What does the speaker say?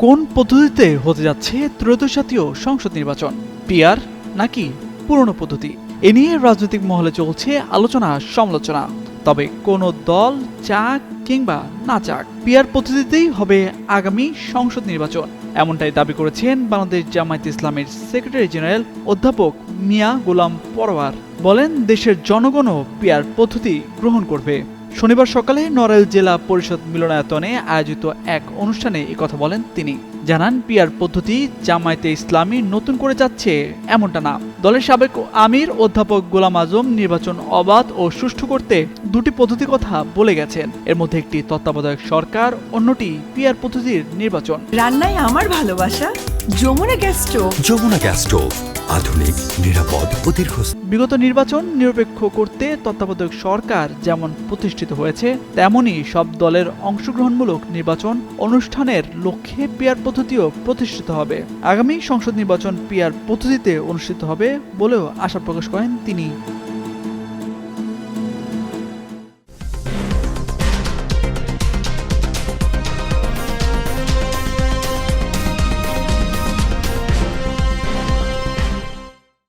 কোন পদ্ধতিতে হতে যাচ্ছে ত্রয়োদশ জাতীয় সংসদ নির্বাচন, পিআর নাকি পুরনো পদ্ধতি? এ নিয়ে রাজনৈতিক মহলে চলছে আলোচনা সমালোচনা। তবে কোন দল চাক কিংবা না চাক, পিআর পদ্ধতিতেই হবে আগামী সংসদ নির্বাচন, এমনটাই দাবি করেছেন বাংলাদেশ জামায়াতে ইসলামের সেক্রেটারি জেনারেল অধ্যাপক মিয়া গোলাম পরোয়ার। বলেন, দেশের জনগণও পিআর পদ্ধতি গ্রহণ করবে। শনিবার সকালে নড়াইল জেলা পরিষদ মিলনায়তনে আয়োজিত এক অনুষ্ঠানে একথা বলেন তিনি। জানান, পিআর পদ্ধতি জামায়াতে ইসলামী নতুন করে যাচ্ছে এমনটা না। দলের সাবেক আমির অধ্যাপক গোলাম আজম নির্বাচন অবাধ ও সুষ্ঠু করতে দুটি পদ্ধতির কথা বলে গেছেন। এর মধ্যে একটি তত্ত্বাবধায়ক সরকার, অন্যটি পিআর পদ্ধতির নির্বাচন। রান্নায় আমার ভালোবাসা Jamuna gas stove. Jamuna gas stove, আধুনিক, নিরাপদ ও দীর্ঘস্থায়ী। বিগত নির্বাচন নিরপেক্ষ করতে তত্ত্বাবধায়ক সরকার যেমন প্রতিষ্ঠিত হয়েছে, তেমনি সব দলের অংশগ্রহণমূলক নির্বাচন অনুষ্ঠানের লক্ষ্যে পিআর পদ্ধতিও প্রতিষ্ঠিত হবে। আগামী সংসদ নির্বাচন পিআর পদ্ধতিতে অনুষ্ঠিত হবে বলেও আশা প্রকাশ করেন তিনি।